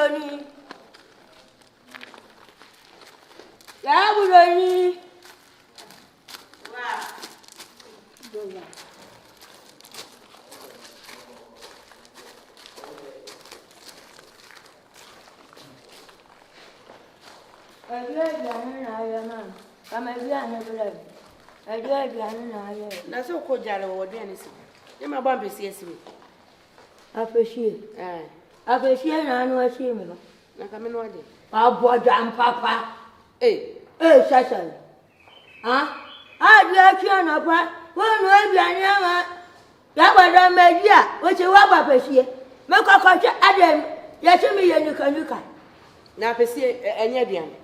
budoni. Ya budoni. Wow. Na so ko jare wo aduane si. E ma ba mpesi asi. Afeshi. Afeshi na anu ashi mi no. Na ka me no ade. Abodam papa. Shashan. Adu achi na pa. Wonu aduane ama. Ya gbada meji a, wo se wa ba feshi. Me kokko che Aden. Ya se mi ye nikanuka. Na pesi enye aduane.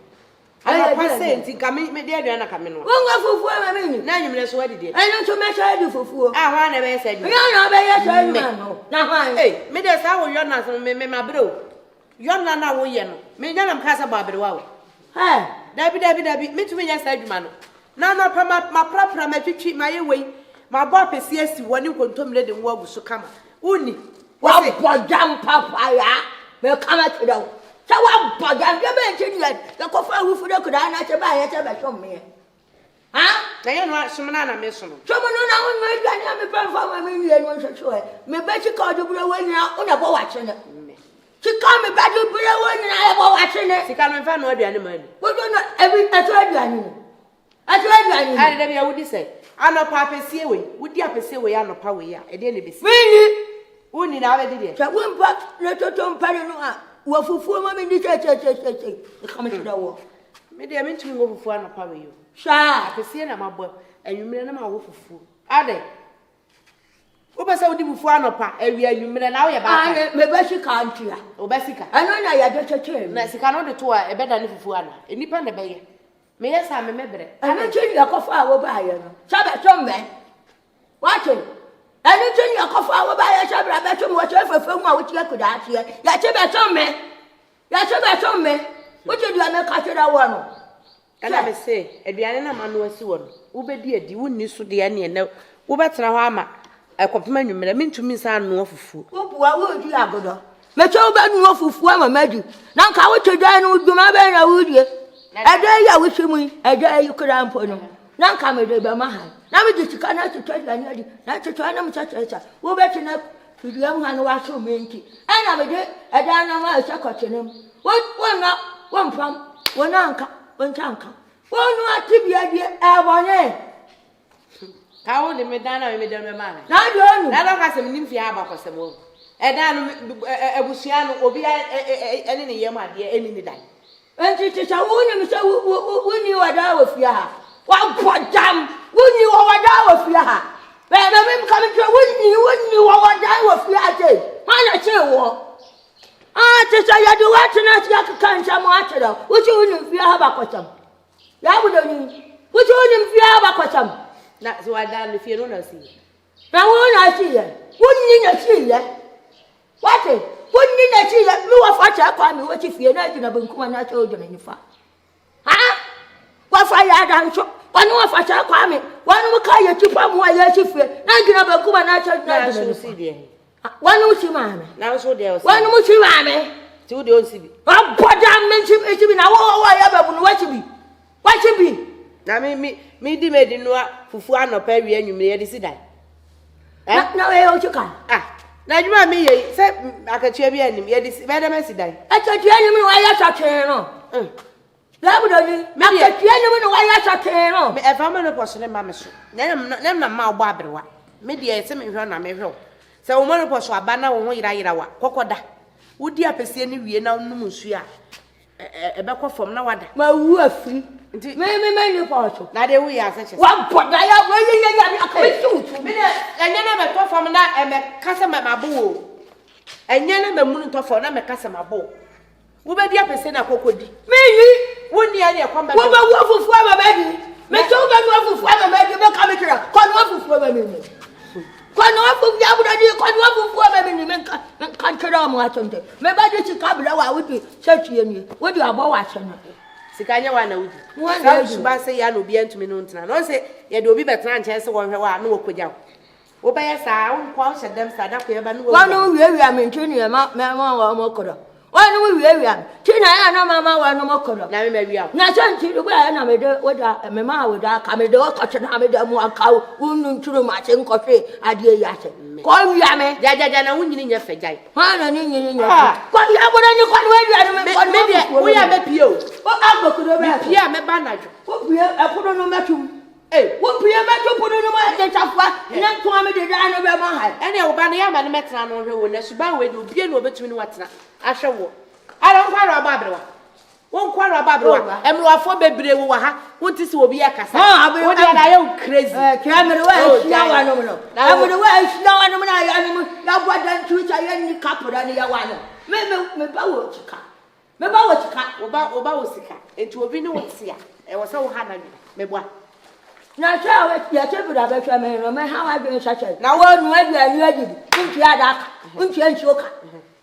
Ana pase nti ka me de aduane na ka me no. Wonga fufu ma me ni. Na nyumre so wadi de. Eno to me sha di fufu. Hwa na be se di. Ya be ye sha di no. Na hwan. Me de sa wo yona so me mabre o. Yona na wo ye no. Me nya na mka sa ba abre wa o. Dabi me tumi nya sa adwuma no. Na no pa ma prapra ma twitwi ma ye wei. Ma bo apesi asi woni kontomre de wo aguso kama. Uni. Wa bodam papa ya. Me kama tidawo. Sa wa bodam de be nti ya. Ya ko fa hu fu de kuda na che ba ya che ba shom me. Na ye no somna na me so no. Somo no na won me dwane me pa fa ma me ni enu so so e. Me be chi ka do bro wani na una bo wa che ne. Chi ka me ba do bro wani na ya bo wa che ne. Sika no fa no aduane ma ni. Wo do no ebi atu aduane ni. Atu aduane ni. Ade da bia wudi se. Ano pa apesie we. Wudi apesie we ano pa we ya. E de ne besi. Mini. Uni na we de de. Sa won pa na toto mpa no a. Wo fufu ma me ni che. E kama tida wo. Me de me ntumi ngo fufu ano pa we yo. Sha. Apesie na mabo. Anwumre na ma wo fufu. Ade. Wo ba sa wudi fufu ano pa. Awi anwumre na wo ye ba ka. Me ba shi ka ntia. Wo ba sika. Ano na ya de che. Na sika no de to a e beda ne fufu ana. Enipa na be ye. Me yes am mebre. Ano chiri yakofa wo ba ye no. Sa be to me. What? Ano chiri yakofa wo ba ye sa bra be to me wo che fefe mu a wo ti akuda atie. Ya che be to me. Ya che be to me. Wo che dua me ka tira wo no. Ana be say aduane na ma no asi wo no. Wo be di adi wo ni so de ya ne na wo betena ho ama ekopema nwumere me ntumi sa no fufu. Wo bua wo di agodo. Me che wo be nu fufu ama madi. Na nka wo che dua no dwuma be na wo die. Ade ya wo hwemu ade yi kura mpo no na nka me de be ma ha na me di sika na tetwa dwane adi na tetwa na me chacha wo be tena fidua mu ha no wa so menti ana me de ade na ma cha kochenem wo mfam wo na nka wo ntanka wo nu atibia die e bone ka wo de me dana me de me ma na de onu na do ka se me nimfi aba kosem wo e dan no ebusua no obi ene ne yem ade eni ni dan. Enti tisa wuni mi se wuni wada wo fia ha. Wa bodam wuni wada wo fia ha. Be me ka mi twa wuni wada wo fia te. Ma na che wo. Tisa ya do wat na tia kan sa mo atero. Wo che wuni fia ha ba kwatam. Ya bu do ni. Wo che wuni fia ha ba kwatam. Na so wada no fie no na si. Na wo na si ye. Wuni na si ye. What? Wonni na chi ya mi wa fa cha kwa mi wo chi fie na gina bankuma na cha ojo na nifa. Wa fa ya dan so. Wa no wa fa cha kwa mi. Wa no ka ya chi pa mu wa ya chi fie. Na gina bankuma na cha na so si de. Wa no chi ma me. Na so de o si. Wa no chi ma me. Ti wo de o si bi. Wa boda men chi bi na wa ya babu no wa chi bi. Wa chi bi. Na mi di me di no fufu anopa wi anwumre ye de si dan. Na we o chi kan. Na juma mi ye se akachia bi anim ye di be da mesi dan. Akachia ni mi wa ya chachen no. La bu do ni. Akachia ni mi wa ya chachen no. Me e fa me no poso ne ma me so. Na ma ogbo abrewa. Me di e se me hwe na me hwe. Se wo mo no poso aba na wo ho yira wa. Kokoda. Wodi apesie ni wie na num nsu a e be kofom na wada. Ma wu afiri. Nti me ni poso. Na de wu ya se che. Wa boda ya wo ye akabetu. Me de enye na be kofom na e me kasa ma bo. Enye na me munu tofo na me kasa ma bo. Wo be di apesie na kokodi. Me yi woni ya ne kwamba. Wo be wo fufu aba bedi. Me to be wo fufu aba bedi be ka me kira. Ko no fufu aba me ni. Ko no fufu ya buda di ko no fufu aba me ni me kan kira mo atonte. Me ba di ti kabla wa wodi setue ni. Wodi abo wa che na. Sikanya wa na wudi. Sa Suban se ya no bi antumi no ntina. No se ye de obi betena nche se wo hwe wa na wo kogya. Wo ba ya sa wo kwa hyedem sa da ko ye ba no wo. Wa no wie ame ntini ma wo kodo. One we area. Tina and Mamma were no more color. Na me maybe out. Na santi the way I am with Mamma with that Camedo cotton hamid more cow, wounded to the matching coffee, I dear yacht. Call Yame, Jajana, winning in your fajai. One and in your. What you have on your conway? We have a PO. What I could have been here, my banner. What we have put on a matum. Eh, what we have to put on my head of what? Not to me the dine of my head. Any of Banyam and Metran on her when Suban will be no between what's not. I shall walk. I don't quarrel about won't quarrel about and we are for baby. Want to see will be a cassa. What I am crazy. Camera away, I would away, no animal. Now what then to I any couple and the one. Maybe Bow Chica. Maybe what you can't about Sika. It will be no one see. It was so hard. Maybe what? Now, you're taking a better man, no matter how I've been such a. Now, one way you are ready. Won't you add won't you ensure?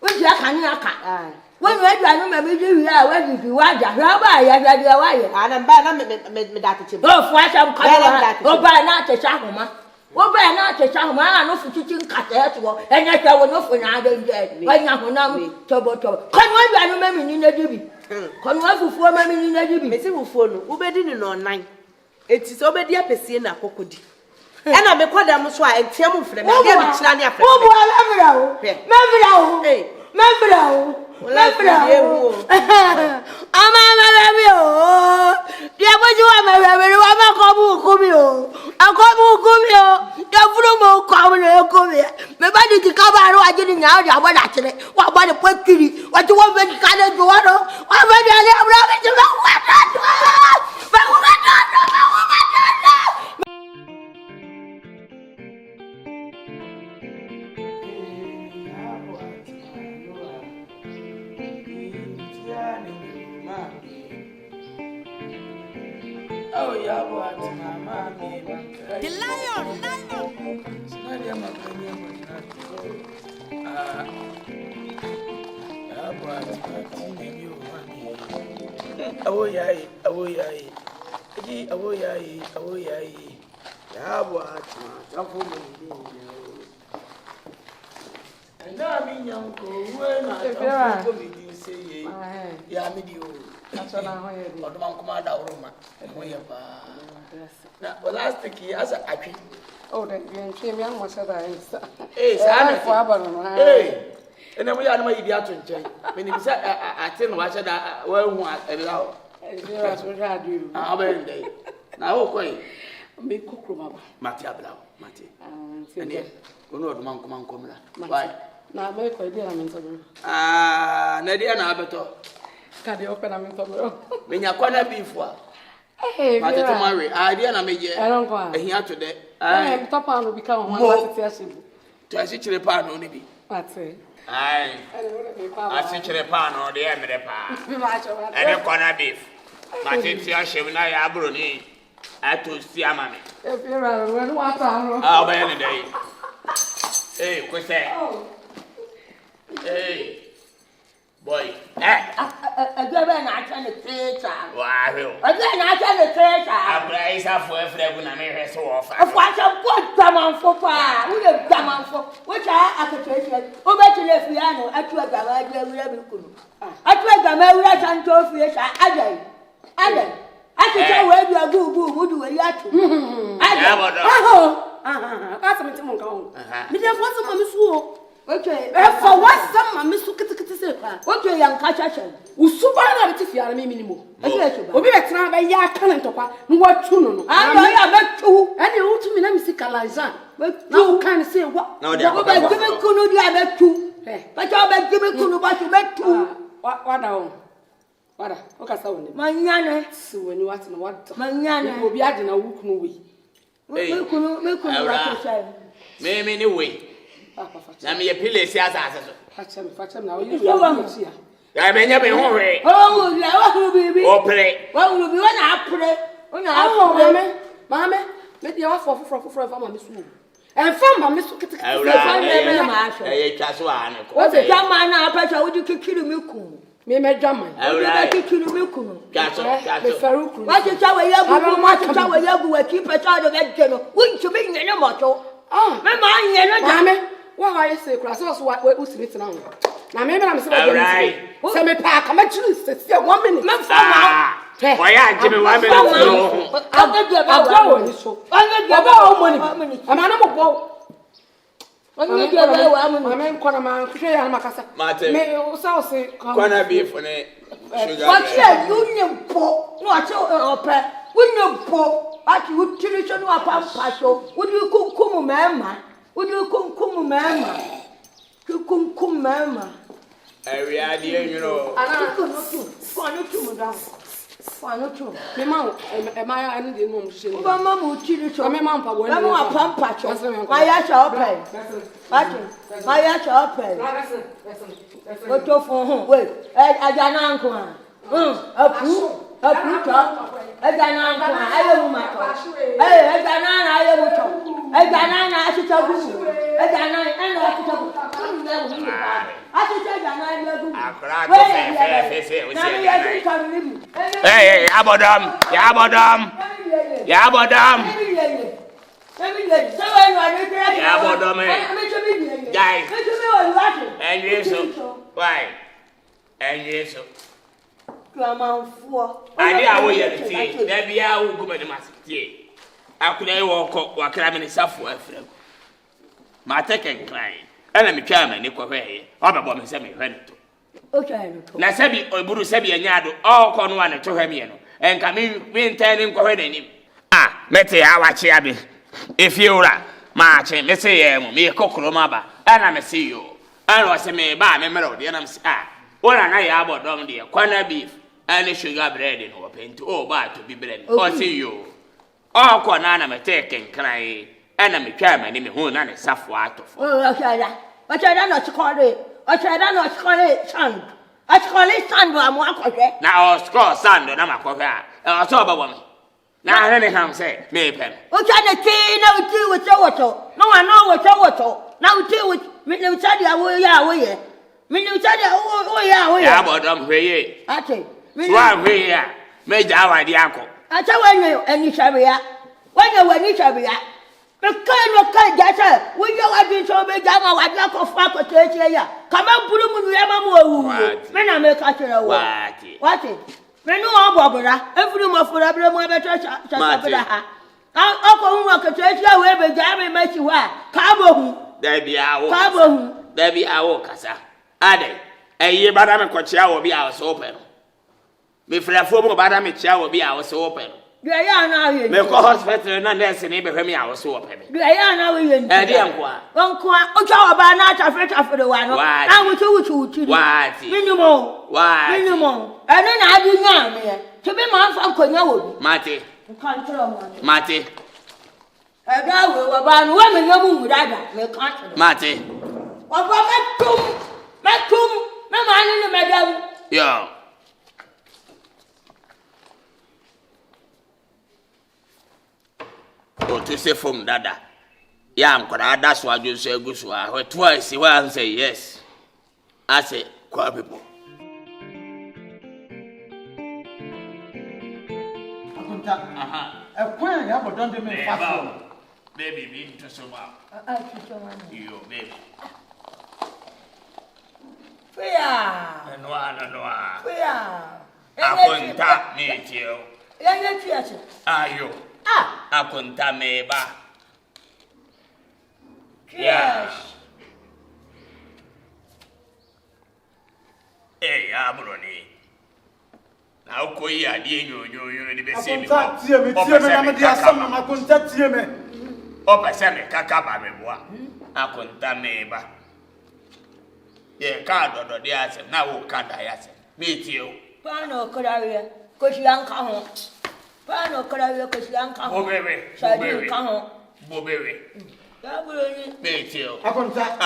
Won't you can when I remember you are ready to watch a rabbi, I had your way. And I'm bad, me that. Oh, flash, I'm calling. Oh, by not a chahoma. Oh, by not a chahoma, I know for teaching cat and yet I will not for another day. When I'm Toboto. Come on, I remember in the Dubby. Come on, for 4 men in the Dubby. Missing phone, who bedidden on 9. It is over the Pesina Cocody. And I'm a quadam swa and Tiamu for the Chania. Oh, Member, Oh, Yeboah, Mama, the lion. Oh, yay, oh, yay. Oh, yay, oh, yay. Yeboah, and now, me, uncle, when I say, Yamidio. That's what I'm here. But I'm coming out of my last key as a happy. Oh, then you came young was that I Hey, and then we are my idiot to change. When you said, I tell what I said, well, I allow. You. I'll be day. Now, okay. Me cook, Matilda, Mati. And yet, we know the monk come. Why? Now, make a dear, I'm in Nadia Nabato. Can you open a minute? When you're going to be for but to marry, I didn't make it. I don't go here today. I am top on will become one to a situation pan only be. I sit in a pan or the end of the pan. And a corner beef. But it's your shame now, Abroni. I to see a mammy. If you're around, what I'll be any day. Hey, what's that? Hey. Boy, again, I can create. Why? Again, I can create. I praise her for every one. I made her so often. Of what I'm good, Gaman for far. We have Gaman for which I can create. Over to the piano, I told Gamma, we have been. I told Gamma, and told Fish, Aden. I can tell where you are good, who do a yacht. That's a minute. Million was a Mmusuo. Okay, for what some Mmusuo say? Okay, young catcher. Suban if you are a minimum. Obi betra ba ya kan ntokwa nwa tu no no. I know ya betu. Any utu mi na musicalizer. Now can say what? No, they go back give me kunu dia betu. But you be give me kunu ba you betu. What now? What? Okay, so ni. Manyane. So when you what no what? Manyane. Obi ade na wukunu we. Me kunu ba to say. Me ni we. Na me pile si asase so. Fachem na you see. Ya menya be ho we. Oh, ya wa bibi. O pre. Wa bibi wa na pre. O na pre. Mama, me dia wa fofo fa Mmusuo. En fa Mmusuo kitikiti. Fa me ma ahwe. Eh twa so a ne ko. O se twa ma na apasha wo di kikiri mi ku. Me dwama. O di kikiri mi ku. Twa so. Me faru ku. Wa se twa we yagu, wa se twa we yagu wa ki peta do be je no. Wo nchu me nyene moto. Ah, me ma nyene da. Mama, wa wa yese kura so we usimi tena ho. Na me na me se ba. Se me pa ka ma chiri se 1 minute. Me fa ma. Why I give me 1 minute? Agwa wo ni so. Baba o money. Ama na mo bo. Onye dia ba wa money. Mama nkwana ma hwe ya na makasa. Me o sa o se kwana beef ne sugar. What you nyempo. No ache ope. Wunyempo. Ati wutiri so no apampa so. Wudi kunkum mema. Wudi kunkum mema. Kunkum mema. Ariade you know. Ana kwanu tu down. Kwanu tu. Me ma ya anu de no mo hye. Ba ma mo tiri so. Me ma mpa bo ni. Ma apampa so. Ma ya cha open. Ati. Ma ya cha open. Oto fun hu. Wait. Ajana nko a. Apu to. Ajana nko a. Ayo mu ma to. Ajana na ayo mu to. Ajana na asita gu. Ajana eno asita gu. Hey, Bodom. Guys. And Ejisu. Why? And Ejisu. I did our way to see. There be our woman masity. I could I walk or cram in a software. My second client. And me chairman, Nico Way, or the woman semi rental. Okay. Na sebi oburu sebi anyado all kon one to him and come in turning ko him. Ah, mete awachi abi. If you ra ma che me say me kokoro maba. Ana me see you. And was me ba me melody and I'm ora na ya Bodom de kwana beef and sugar bread in open to ba to be bread. Or see you. All kwana na me take cry and me chairman me hu na ne safo ato. Oh, okay. What I don't know to call it. I don't call it sand. I call it sand. I'm walking. Now, score sand on my cocker. I saw a woman. Now, anyhow, say, maybe. What kind of tea now do with your water? No, I know what your water. Now, deal with me. No, tell you, oh, yeah. Me, no, tell you, oh, yeah. Bodom, where I think. One way, Major Diaco. I tell you, and you shall be at. When you shall be at. The kind that when you have been so big, I'm a lack of fuck or here. Come on, put him with Emmanuel. Men I make a what it? Men no Barbara, every month for a blame of a church. I'll walk a church away, but Jamie makes you what? Cabo, there be our casa. Aden, a year, Madame Cochia will be ours open. Before a form of Madame Chia will be ours open. Do I now? Make a hospital and nurse and neighbor me hours open. Do I now? Uncle, Ocho Banata for the one. I will to what? Minimum. Why? Minimum. And then I do now, to be my uncle. Mate. Mate. I go about women, no moon, I can't. Mate. What my man in the madam. Yeah. To say from Dada. Yam could I that's why you say good so twice you say yes. I say quite people. A queen, I would don't me fast. Baby, be to so you, baby. And one. I couldn't tap me to you. Are you? I couldn't tap me back. Yes. Hey, Abroni. Now, Koya, you the best. Contact me, I contact me. Opa Sammy, Kakaba, I couldn't tap me back. Yeah, card or the answer. Now, can't I answer? Meet you. Pano Codaria, because you can't come home. Pano Codaria, because you can't come home. Bobberry. Meet you. I contact. A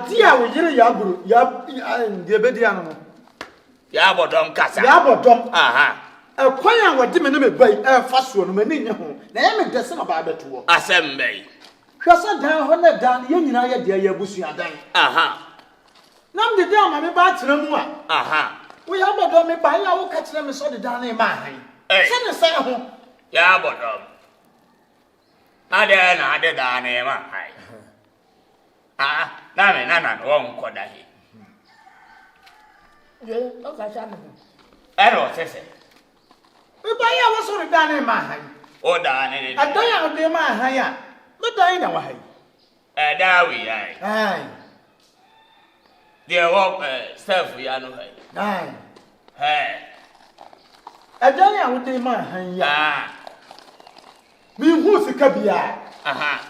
dear with Yabu, and the Bediano. Yabodom Casa. Yabodom. A choir what diminish by a fast one, many home. Name it doesn't about the two. Assembly. Crosser down, when they're done, you know, dear Yabusi are dying. Nam the dam, I'm about to know. We have a dome by our catch them so the down in mine. Send a say home. Yabodom. I did down in my Nana won't call that. Okay, Sam. Ero sese. Me buy ya was on down in my hand. O da ne. I don't have the man higher. But I know why. Da we ai. Aye. There walk self ya no hai. Aye. Hey. I don't have the man higher. Ah. Me who's a cabia. Aha.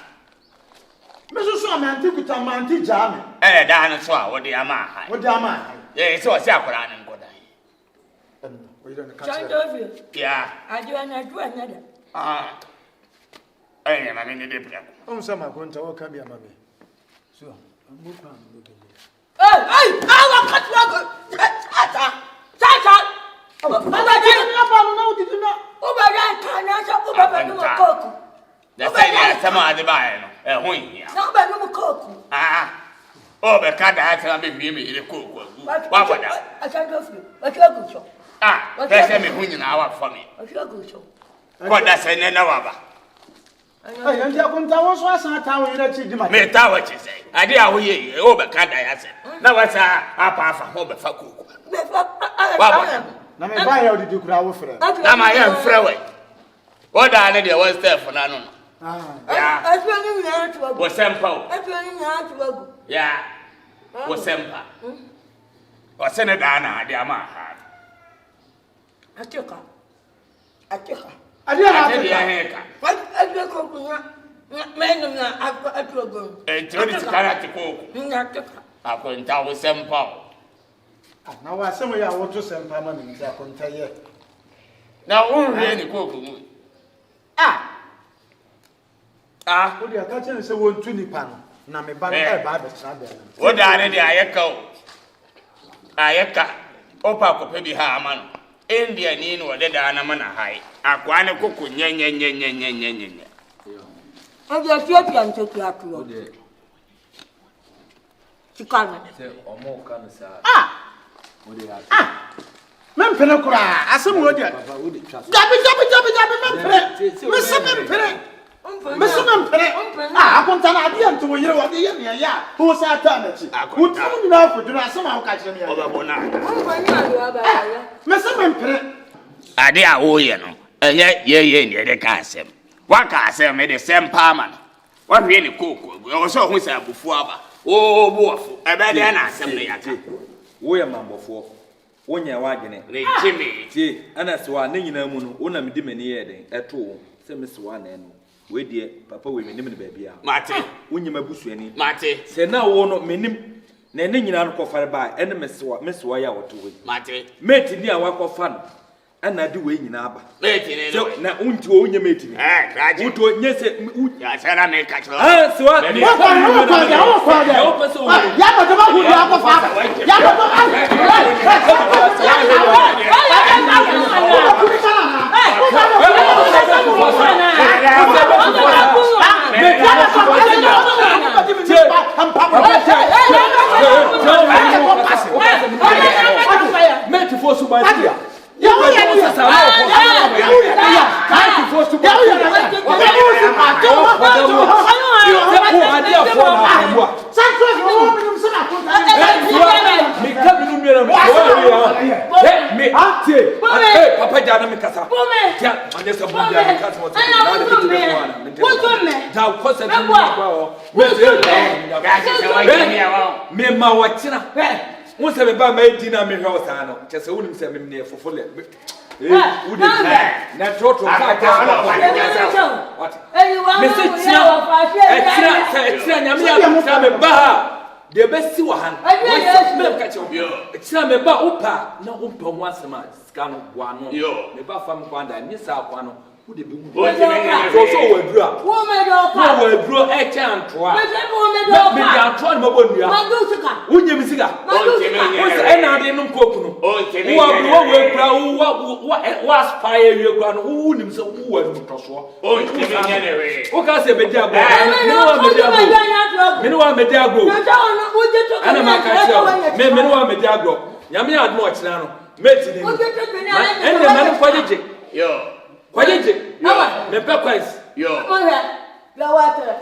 Mrs. Man, took it a man to jam. Da no so a wo de ama hai. What am I? Yeah, so se akora ne nkodan. We don't catch Dufie. Yeah. I do another. Ah. Eh, na ne de pia. Some are going to walk a mammy. So, I'm moving on. Hey, I will cut you. Tata. Over that time, I shall go back to cook. The same some of the buy no. Hui. No, but no cook. Ah. Oh, the cat has a baby in the cook. What was that? I can't go through. What's your good show? Ah, that's me who in our family. What's your good show? What does I never? I am going to was a town in a city. Me tell what you say. I did how ye over cat I said. Now what's apart from home for cook? Now, me buy out the Duke Raw for them. Now I am freeway. What I need was there for none. Yeah, I feel you to was simple. I feel you to go. Yeah, was simple. Was send it down, dear man. I took her. I took her. I didn't I have tell to you, haircut. What I do cook, man, I've got to go. And Johnny cannot cook. I took her. I couldn't tell with simple. Now, I some way I want to send permanent. I can't tell you. Now, who really cook? Ah, What you are catching is a 120 panel. Now, me bank by the travel. what are the Ayako? Ayaka, Opa Copebi Harman, India Nino, or the Danamana High. Aquana Coco, yen. I'm just happy and took you up to she called me. Men penocra, as some word. Dabby, I want an idea to you what the yeah, who's our eternity. Who told you now for dinner somehow catching me over Bonana? Mr. I dare oh, you know, and yet, yeah, the castle. What castle made the same parman? What really cook? Also, who's a before? Oh, wolf, a bad assembly. We are mambo for. When you are wagging Jimmy, see, and that's why Nina Moon, one of the many at all. Say, Miss One and we dear Papa, we may name the baby. Marty, when you may bush any. Marty, say now one of meaning, Nanny uncle fire by, and Miss Wire or two. Marty, Mate near walk of fun, and I do win in Abba. Lady, So now, won't you own your meeting? I Would to yes, I said I make a ah, so what? Once I buy my dinner, my house, I know. Just a woman said me for full. What? Not total. What? The best one. It's not about Opa, no Opa once a month. Scan one. Yo, the Buffam Quanda, Miss Alquano. Who did you so drop? Woman, draw a chant. Me down 12 more. Would you miss it? And I didn't cook. Was fire your grand who himself who was to who can say Mediago? Meanwhile, Mediago. And I'm a Meanwhile, Mediago. Yami had much now. Met him. And the man of quality. Yo. Quality. Me pepper. Yo. water.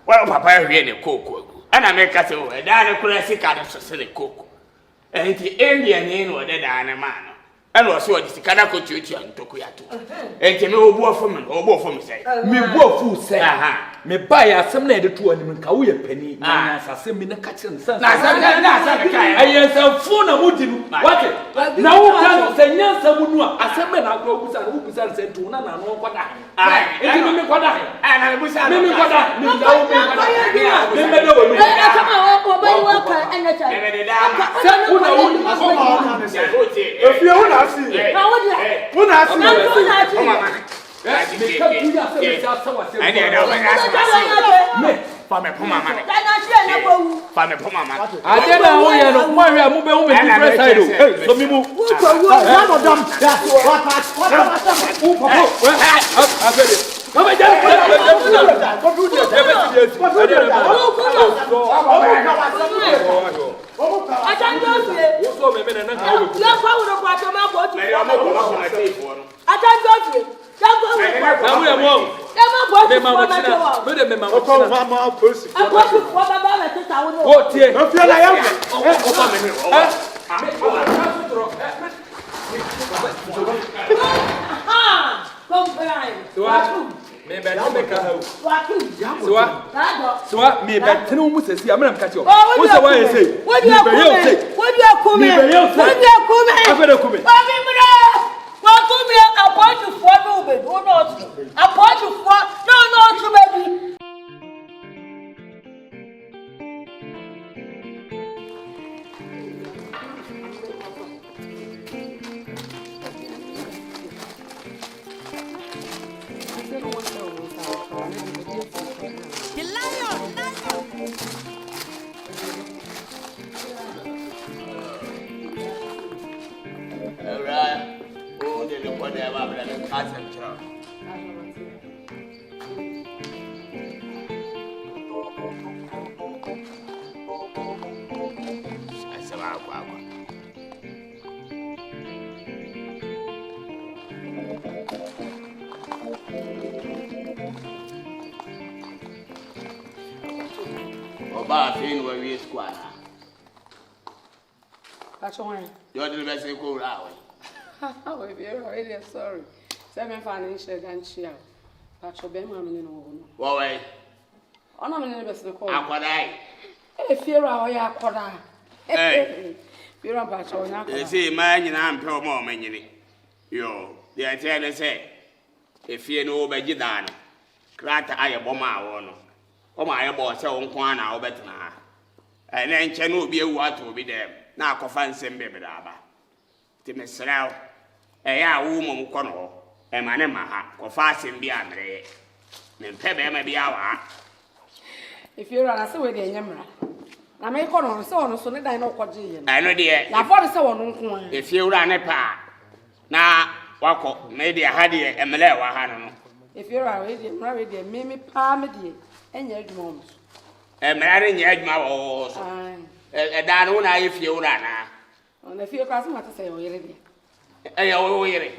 Well, Papa, we had a cocoa, and I make us a dining classic out of Sicily cocoa. And the Indian in or the dining man. And also the Kanako Chuchi and Tokuyato. And the no war for me, or both for me say. Me wo fu say me buy a some na de to anim ka wo ye pani na asase me na ka chen san Na kai ayen san fu na mudi nu what na wo kan say nyansa mu nu asem na akro busa na wo busa say to na no kwada ai e me kwada ai na busa me kwada me da wo me kwada me do wo me Come on, boy, work and a child. me de da say una wo na say o te If you want to see, Now what you? want to see, come on man me ka buya say me sa wa say and you for me puma man for me puma man Aden na wo ye no mo hwe mo be wo me different side o so mi mu one of them. Me be no make a so me be tenu mu sesi am na mka che o so why say what do you come afere come Welcome here, I want you for no baby. No, I want you for no, baby. The lion. Alright. Oh, they look what they have and cats and child. I said, wow. About in where we squad. That's why. You're the best you go out. Oh, if you're already sorry. 7 financial and cheer. That's your Ben woman in one. Why? Oh, no, I'm best to call. Aquadai. If you're our Yakoda. You're a batch on that. You see, man, I'm pro more man. Yo, the idea say, if you know Bedide, crack the eye bomber one. Oh, my boss, so one hour better now. And then Chen be a what will be there. Now, confine some baby daba. Timmy Sral, a young woman corner, and my name, or fasting be Andre. Then Pebble may be our. If you're an assay with the Yamra, I may call on so that I know what you I know, dear. Now, what is so on? If you run a pa. Now, walk, maybe a haddy and Melewa. If you're already married, Mimi Palmedy, and your moms. And marrying Edma also. And I don't know if you run. On the few customers to say, already. And you're weary.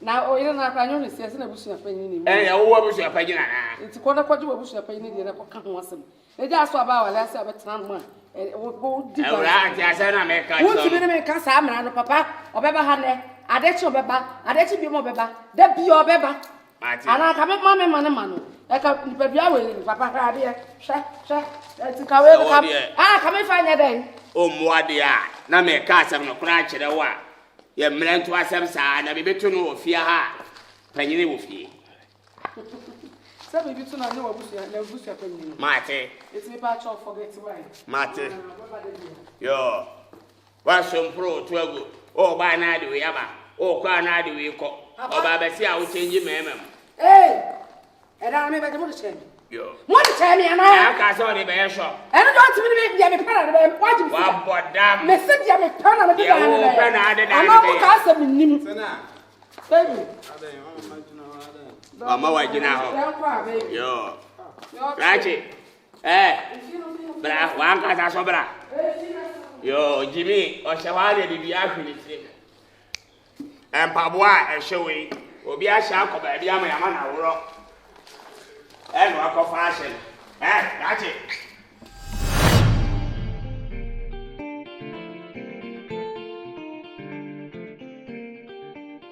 Now, you're not planning to see a bush of penny. And you're bush of penny. It's quite a quarter of bush of penny that I can't want some. They just about last of a time. And it will go deep. I said, I make a what's the make us, Papa, or Beba Hane? I let your Beba, I let you be more Beba, that be your Beba. Ana ka me mama mane mano. E ka nipa bia we papa ka de hwe ti ka we ka ka me fa nya den. O muade a na me ka asem no kura kire wa. Ye mmeranto asem saa na bebetu no ofia ha. Panyine wo fie. Say bebetu na ne wo busu panyine. Mate. It's me pa cho forget why. Mate. Yo. Wa sompro to agu. O ba na de we aba. O kwa na de we ko. O ba ba si a wo change memem. Hey. Era me ba de mo de Yo. Mo de che me ana. Ya ka so de be sho. Eno do ti me bia me para de be wajim. Wa bodam. Me se dia me para na me de na. Yo, pa na de na. Ana ko ka se me nim. Sana. Baby. Mama wa gina ho. Yo. Rachi. Bra, wa ka sa so bra. Yo, Jimmy, o se wa de bi ahwini ti. Empaboa e hyewe. Obi a hya akoba bia ma ya ma na woro. No akọ fashion. Rachi.